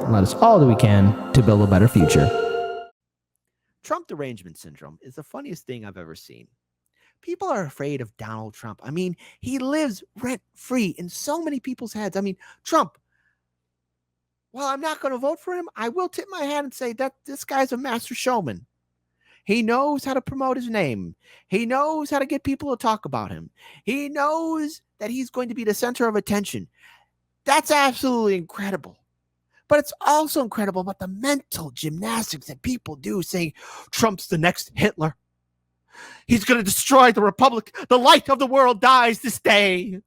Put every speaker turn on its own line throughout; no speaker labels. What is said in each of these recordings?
and let us all do we can to build a better future.
Trump derangement syndrome is the funniest thing I've ever seen. People are afraid of Donald Trump. I mean, he lives rent-free in so many people's heads. I mean, Trump, while I'm not going to vote for him, I will tip my hand and say that this guy's a master showman. He knows how to promote his name. He knows how to get people to talk about him. He knows that he's going to be the center of attention. That's absolutely incredible. But it's also incredible about the mental gymnastics that people do, saying Trump's the next Hitler. He's going to destroy the republic. The light of the world dies this day.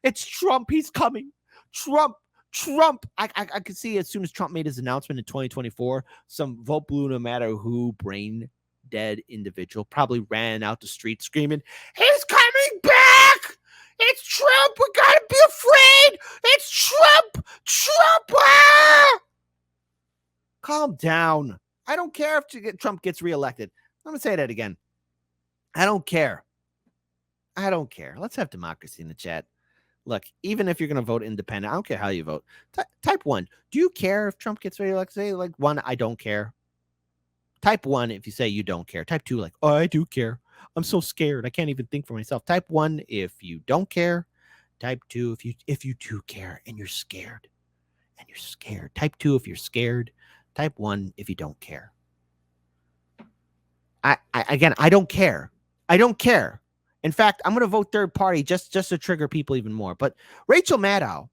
It's Trump. He's coming. Trump. I could see as soon as Trump made his announcement in 2024, some vote blue no matter who brain dead individual probably ran out the street screaming, he's coming back. It's Trump. We got to be afraid. It's Trump. Ah! Calm down. I don't care if Trump gets reelected. I'm going to say that again. I don't care. Let's have democracy in the chat. Look, even if you're going to vote independent, I don't care how you vote. Type 1. Do you care if Trump gets reelected? Say like 1, I don't care. Type 1 if you say you don't care. Type 2 like, oh, I do care. I'm so scared. I can't even think for myself. Type 1 if you don't care. Type 2 if you do care and you're scared. Type 2 if you're scared. Type 1 if you don't care. I don't care. I don't care. In fact, I'm going to vote third party just to trigger people even more. But Rachel Maddow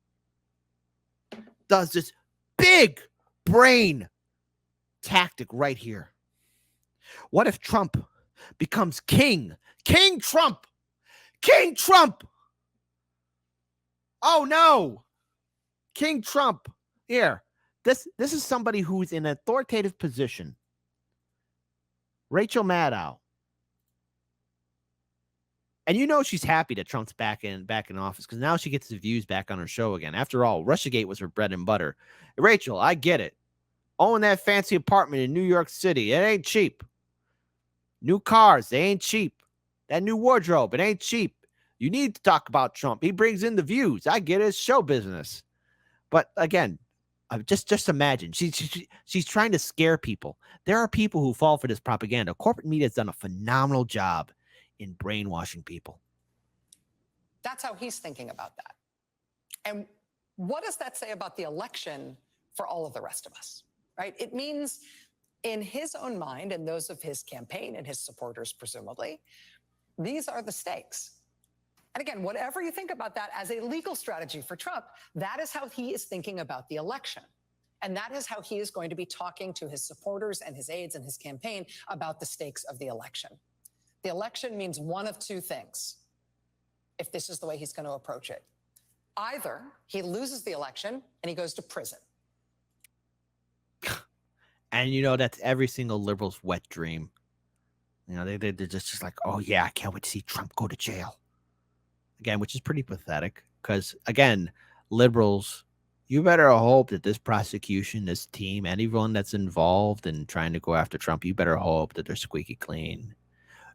does this big brain tactic right here. What if Trump becomes king? King Trump. Oh, no. King Trump. Here. This is somebody who's in an authoritative position. Rachel Maddow. And you know she's happy that Trump's back in office because now she gets the views back on her show again. After all, Russiagate was her bread and butter. Rachel, I get it. Own that fancy apartment in New York City. It ain't cheap. New cars, they ain't cheap. That new wardrobe, it ain't cheap. You need to talk about Trump. He brings in the views. I get it. It's show business. But again, just imagine. She's trying to scare people. There are people who fall for this propaganda. Corporate media has done a phenomenal job in brainwashing people.
That's how he's thinking about that. And what does that say about the election for all of the rest of us, right? It means in his own mind and those of his campaign and his supporters, presumably, these are the stakes. And again, whatever you think about that as a legal strategy for Trump, that is how he is thinking about the election. And that is how he is going to be talking to his supporters and his aides and his campaign about the stakes of the election. The election means one of two things, if this is the way he's going to approach it. Either he loses the election and he goes to prison.
And you know, that's every single liberal's wet dream. You know, they're just like, oh yeah, I can't wait to see Trump go to jail. Again, which is pretty pathetic because, again, liberals, you better hope that this prosecution, this team, anyone that's involved in trying to go after Trump, you better hope that they're squeaky clean.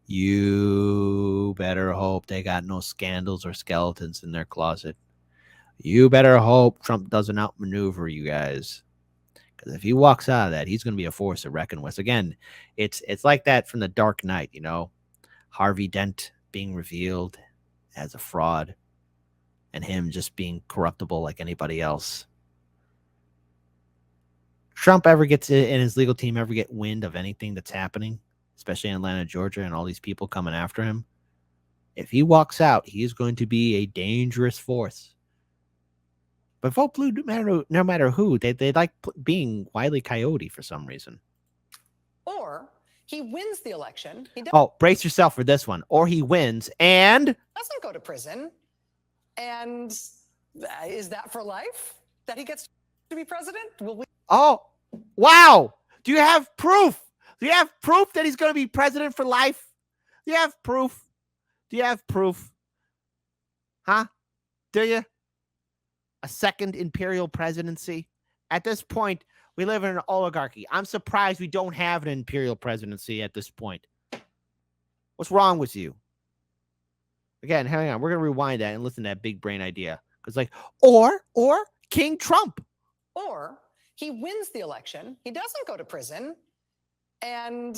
You better hope they got no scandals or skeletons in their closet. You better hope Trump doesn't outmaneuver you guys. Because if he walks out of that, he's going to be a force to reckon with. Again, it's like that from The Dark Knight, you know. Harvey Dent being revealed as a fraud and him just being corruptible like anybody else. Trump ever gets in his legal team ever get wind of anything that's happening, especially in Atlanta, Georgia, and all these people coming after him, if he walks out, he is going to be a dangerous force. But vote blue no matter who. They like being Wile E. Coyote for some reason.
Or he wins the election.
Oh, brace yourself for this one. Or he wins and
doesn't go to prison. And is that for life that he gets to be president?
Oh, wow. Do you have proof? Do you have proof that he's going to be president for life? Do you have proof? Huh? Do you? A second imperial presidency? At this point, we live in an oligarchy. I'm surprised we don't have an imperial presidency at this point. What's wrong with you? Again, hang on. We're going to rewind that and listen to that big brain idea. Because or King Trump.
Or He wins the election. He doesn't go to prison. And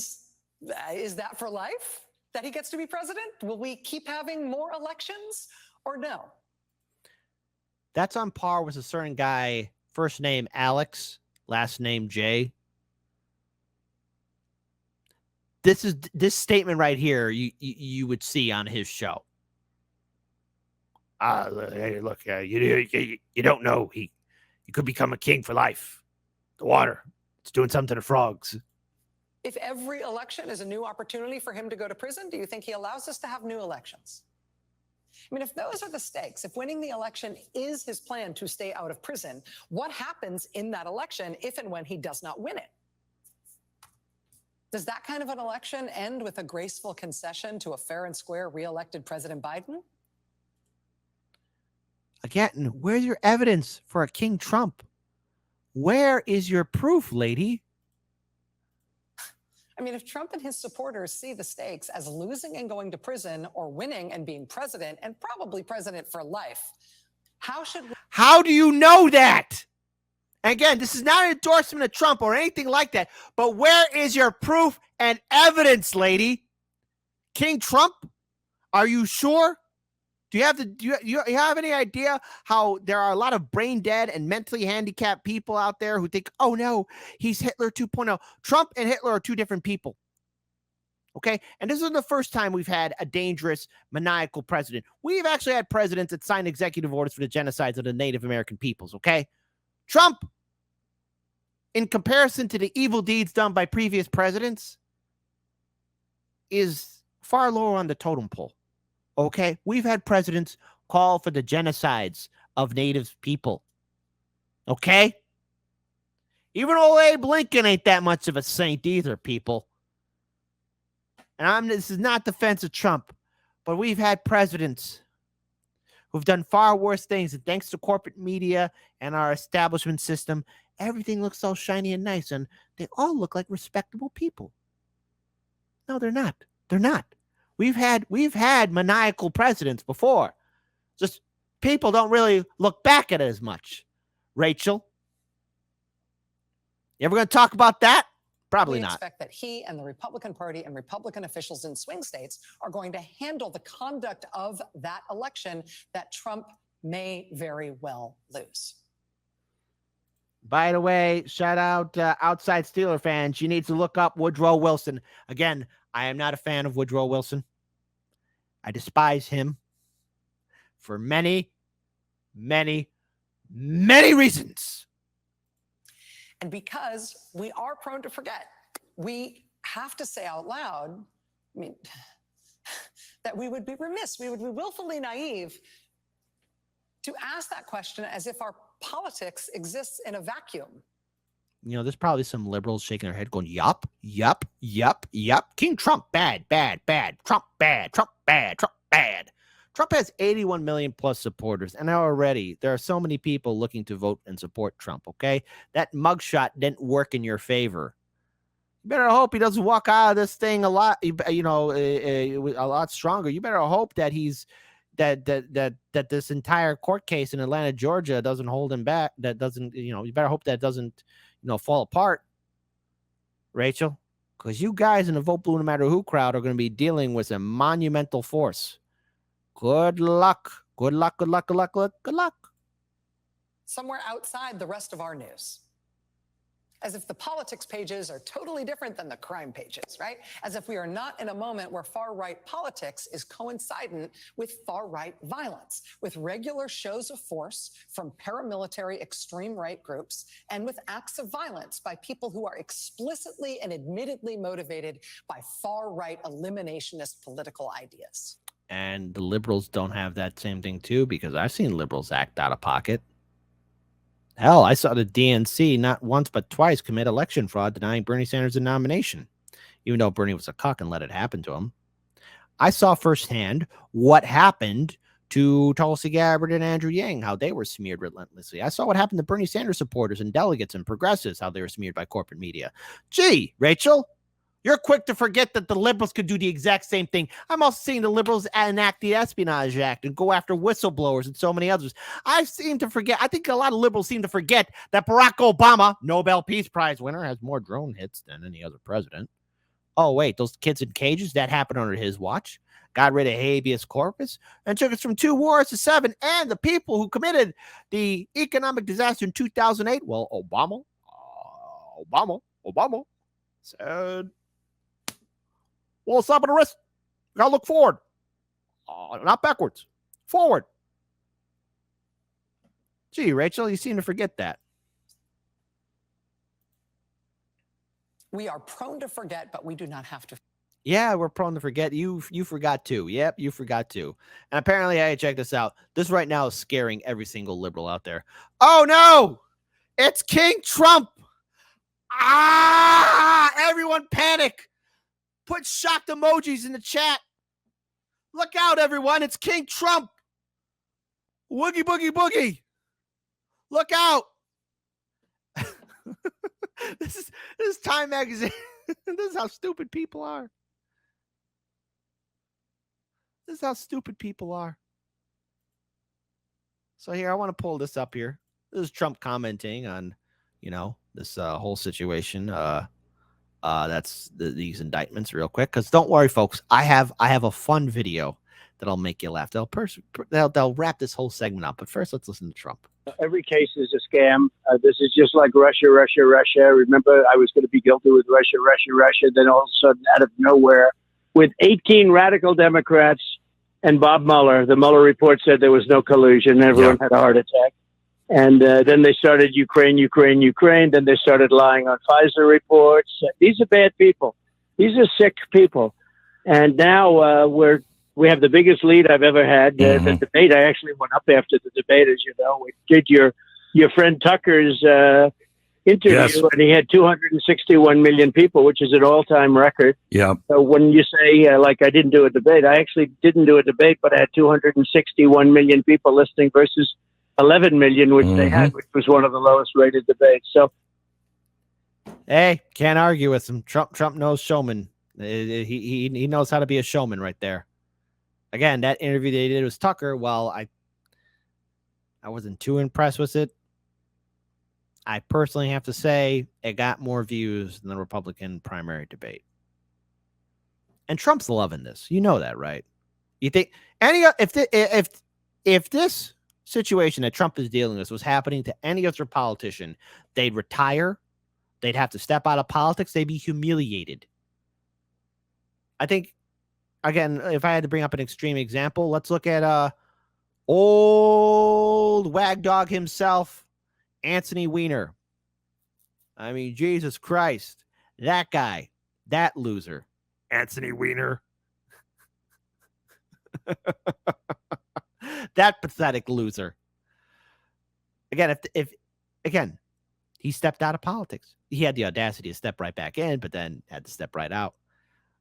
is that for life that he gets to be president? Will we keep having more elections or no?
That's on par with a certain guy, first name Alex, last name Jay. This statement right here you would see on his show. Hey, look, you don't know. He could become a king for life. The water, it's doing something to the frogs.
If every election is a new opportunity for him to go to prison, do you think he allows us to have new elections? I mean, if those are the stakes, if winning the election is his plan to stay out of prison, what happens in that election if and when he does not win it? Does that kind of an election end with a graceful concession to a fair and square re-elected President Biden?
Again, where's your evidence for a King Trump? Where is your proof, lady?
I mean, if Trump and his supporters see the stakes as losing and going to prison or winning and being president and probably president for life, how do you know that? Again, this is not an endorsement of Trump or anything like that, but where is your proof and evidence, lady? King Trump? Are you sure? Do you have any idea how there are a lot of brain dead and mentally handicapped people out there who think, oh no, he's Hitler 2.0. Trump and Hitler are two different people. Okay. And this isn't the first time we've had a dangerous, maniacal president. We've actually had presidents that signed executive orders for the genocides of the Native American peoples. Okay. Trump, in comparison to the evil deeds done by previous presidents, is far lower on the totem pole. Okay, we've had presidents call for the genocides of Native people. Okay? Even old Abe Lincoln ain't that much of a saint either, people. And this is not defense of Trump, but we've had presidents who've done far worse things, and thanks to corporate media and our establishment system, everything looks so shiny and nice, and they all look like respectable people. No, they're not. They're not. We've had maniacal presidents before. Just people don't really look back at it as much. Rachel, you ever going to talk about that? Probably not. We expect that he and the Republican Party and Republican officials in swing states are going to handle the conduct of that election that Trump may very well lose.
By the way, shout out outside Steeler fans. You need to look up Woodrow Wilson. Again, I am not a fan of Woodrow Wilson. I despise him for many, many, many reasons.
And because we are prone to forget, we have to say out loud, I mean, that we would be remiss, we would be willfully naive to ask that question as if our politics exists in a vacuum.
You know, there's probably some liberals shaking their head going, yup, yup, yup, yup. King Trump, bad, bad, bad. Trump, bad, Trump, bad, Trump, bad. Trump has 81 million plus supporters, and already there are so many people looking to vote and support Trump, okay? That mugshot didn't work in your favor. You better hope he doesn't walk out of this thing a lot stronger. You better hope that that this entire court case in Atlanta, Georgia doesn't hold him back. That doesn't, you better hope that doesn't fall apart, Rachel, because you guys in the Vote Blue No Matter Who crowd are going to be dealing with a monumental force. Good luck. Good luck. Good luck. Good luck. Good luck. Good luck.
Somewhere outside the rest of our news. As if the politics pages are totally different than the crime pages, right? As if we are not in a moment where far-right politics is coincident with far-right violence, with regular shows of force from paramilitary extreme right groups, and with acts of violence by people who are explicitly and admittedly motivated by far-right eliminationist political ideas.
And the liberals don't have that same thing too, because I've seen liberals act out of pocket. Hell, I saw the DNC not once but twice commit election fraud, denying Bernie Sanders a nomination, even though Bernie was a cuck and let it happen to him. I saw firsthand what happened to Tulsi Gabbard and Andrew Yang, how they were smeared relentlessly. I saw what happened to Bernie Sanders supporters and delegates and progressives, how they were smeared by corporate media. Gee, Rachel, You're quick to forget that the liberals could do the exact same thing. I'm also seeing the liberals enact the Espionage Act and go after whistleblowers and so many others. I seem to forget. I think a lot of liberals seem to forget that Barack Obama, Nobel Peace Prize winner, has more drone hits than any other president. Oh, wait, those kids in cages, that happened under his watch. Got rid of habeas corpus and took us from 2 wars to 7. And the people who committed the economic disaster in 2008, well, Obama said, well, stop at the wrist. You gotta look forward, not backwards, forward. Gee, Rachel, you seem to forget that.
We are prone to forget, but we do not have to.
Yeah, we're prone to forget. You forgot too. Yep, you forgot too. And apparently, hey, check this out. This right now is scaring every single liberal out there. Oh no, it's King Trump. Everyone panic. Put shocked emojis in the chat. Look out, everyone. It's King Trump. Woogie, boogie, boogie. Look out. This is Time Magazine. This is how stupid people are. This is how stupid people are. So here, I want to pull this up here. This is Trump commenting on, this whole situation. That's these indictments real quick. Because don't worry, folks. I have a fun video that'll make you laugh. They'll wrap this whole segment up. But first, let's listen to Trump.
Every case is a scam. This is just like Russia. Remember, I was going to be guilty with Russia. Then all of a sudden, out of nowhere, with 18 radical Democrats and Bob Mueller, the Mueller report said there was no collusion. Everyone had a heart attack. And then they started Ukraine. Then they started lying on Pfizer reports. These are bad people. These are sick people. And now we have the biggest lead I've ever had. The debate, I actually went up after the debate, as you know. We did your friend Tucker's interview, and he had 261 million people, which is an all-time record.
Yeah.
So when you say, I didn't do a debate, I actually didn't do a debate, but I had 261 million people listening versus 11 million, which they had, which was one of the lowest-rated debates. So,
hey, can't argue with him. Trump knows showman. He knows how to be a showman right there. Again, that interview they did was Tucker. Well, I wasn't too impressed with it. I personally have to say it got more views than the Republican primary debate. And Trump's loving this. You know that, right? You think if this situation that Trump is dealing with was happening to any other politician, they'd retire. They'd have to step out of politics. They'd be humiliated. I think, again, if I had to bring up an extreme example, let's look at old wag dog himself, Anthony Weiner. I mean, Jesus Christ, that guy, that loser, Anthony Weiner. That pathetic loser. Again, if he stepped out of politics. He had the audacity to step right back in, but then had to step right out.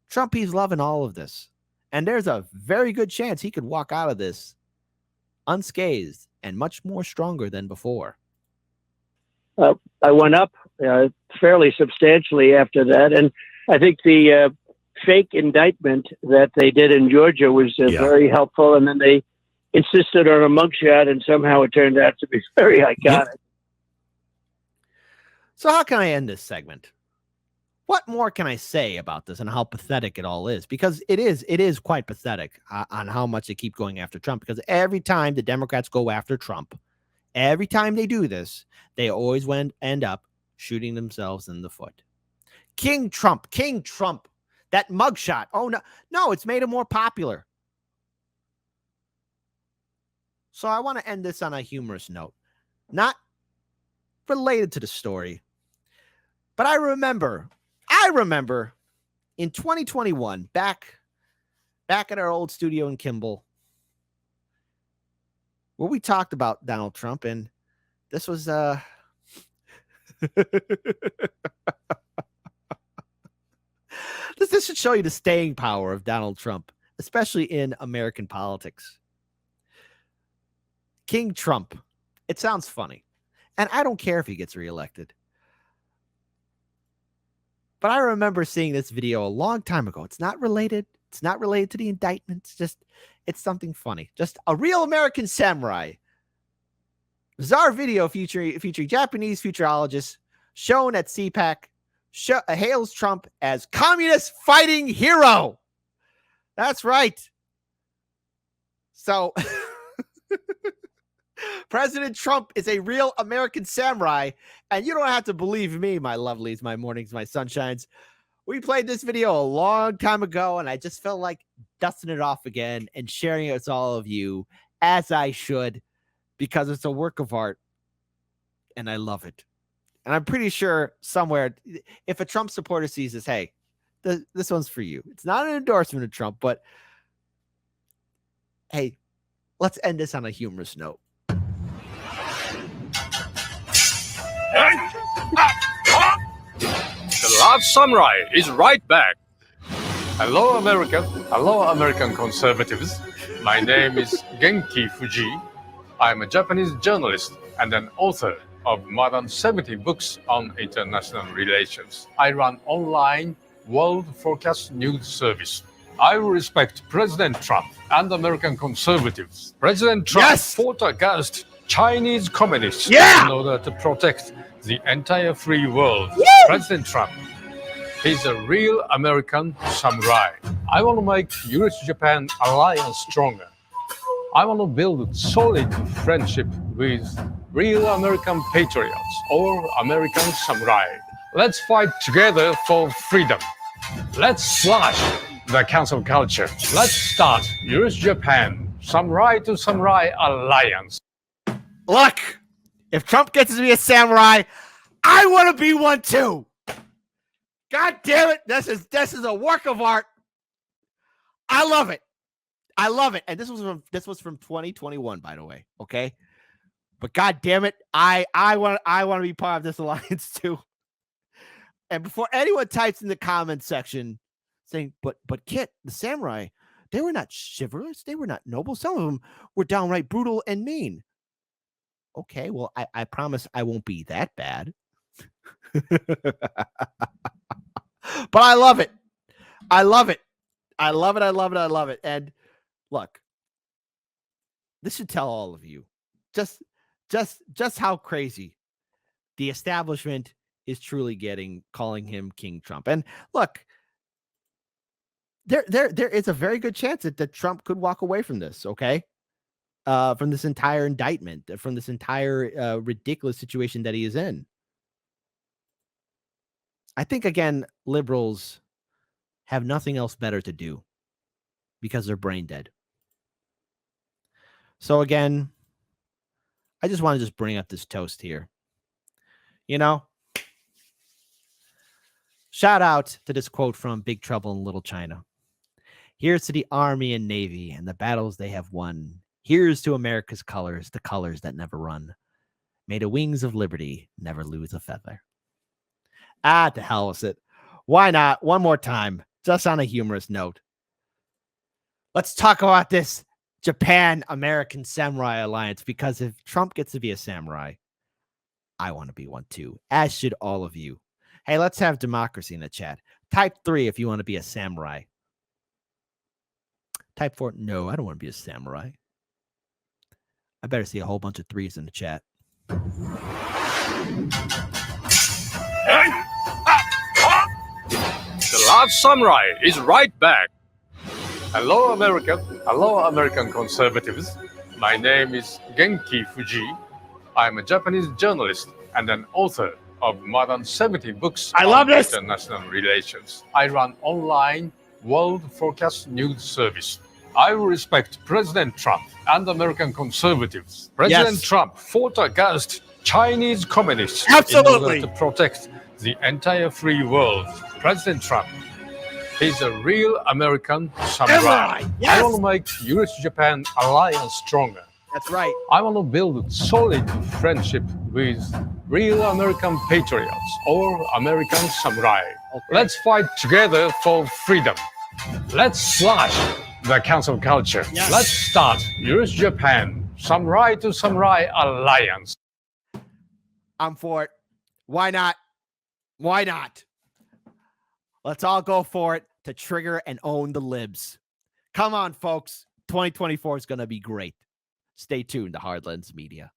Trump, he's loving all of this. And there's a very good chance he could walk out of this unscathed and much more stronger than before.
I went up fairly substantially after that. And I think the fake indictment that they did in Georgia was very helpful. And then they insisted on a mugshot, and somehow it turned out to be very iconic.
So how can I end this segment? What more can I say about this and how pathetic it all is? Because it is quite pathetic on how much they keep going after Trump. Because every time the Democrats go after Trump, every time they do this, they always end up shooting themselves in the foot. King Trump, that mugshot. Oh, no, it's made him more popular. So I want to end this on a humorous note, not related to the story, but I remember in 2021, back at our old studio in Kimball, where we talked about Donald Trump, and this was this should show you the staying power of Donald Trump, especially in American politics. King Trump. It sounds funny. And I don't care if he gets reelected. But I remember seeing this video a long time ago. It's not related. It's not related to the indictment. It's something funny. Just a real American samurai. Bizarre video featuring Japanese futurologists shown at CPAC hails Trump as communist fighting hero. That's right. So President Trump is a real American samurai, and you don't have to believe me, my lovelies, my mornings, my sunshines. We played this video a long time ago, and I just felt like dusting it off again and sharing it with all of you, as I should, because it's a work of art, and I love it. And I'm pretty sure somewhere, if a Trump supporter sees this, hey, this one's for you. It's not an endorsement of Trump, but hey, let's end this on a humorous note.
The last samurai is right back. Hello, America. Hello, American conservatives. My name is Genki Fuji. I'm a Japanese journalist and an author of more than 70 books on international relations. I run online World Forecast News Service. I respect President Trump and American conservatives. President Trump fought against Chinese communists in order to protect the entire free world. President Trump, he's a real American samurai. I want to make US-Japan alliance stronger. I want to build solid friendship with real American patriots or American samurai. Let's fight together for freedom. Let's slash the cancel culture. Let's start US-Japan samurai to samurai alliance.
Look, if Trump gets to be a samurai, I want to be one too. God damn it. This is a work of art. I love it. I love it. And this was from 2021, by the way. Okay. But God damn it. I want to be part of this alliance too. And before anyone types in the comments section saying, but Kit, the samurai, they were not chivalrous. They were not noble. Some of them were downright brutal and mean. Okay, well, I promise I won't be that bad. But I love it. I love it. I love it. I love it. I love it. And look, this should tell all of you just how crazy the establishment is truly calling him King Trump. And look, there is a very good chance that Trump could walk away from this, okay? From this entire indictment, from this entire ridiculous situation that he is in. I think, again, liberals have nothing else better to do because they're brain dead. So, again, I just want to bring up this toast here. You know, shout out to this quote from Big Trouble in Little China. Here's to the Army and Navy and the battles they have won. Here's to America's colors, the colors that never run. May the wings of liberty never lose a feather. To hell with it. Why not? One more time, just on a humorous note. Let's talk about this Japan-American samurai alliance, because if Trump gets to be a samurai, I want to be one too, as should all of you. Hey, let's have democracy in the chat. Type 3 if you want to be a samurai. Type 4, no, I don't want to be a samurai. I better see a whole bunch of 3s in the chat.
The last samurai is right back. Hello, America. Hello, American conservatives. My name is Genki Fuji. I'm a Japanese journalist and an author of more than 70 books on international relations. I run online World Forecast News Service. I respect President Trump and American conservatives. President Trump fought against Chinese communists in order to protect the entire free world. President Trump, he's a real American samurai. I want to make US-Japan alliance stronger.
That's right.
I want to build solid friendship with real American patriots or American samurai. Let's fight together for freedom. Let's slash the cancel culture. Let's start US-Japan samurai to samurai alliance.
I'm for it. Why not? Why not? Let's all go for it to trigger and own the libs. Come on, folks. 2024 is going to be great. Stay tuned to Hardlands Media.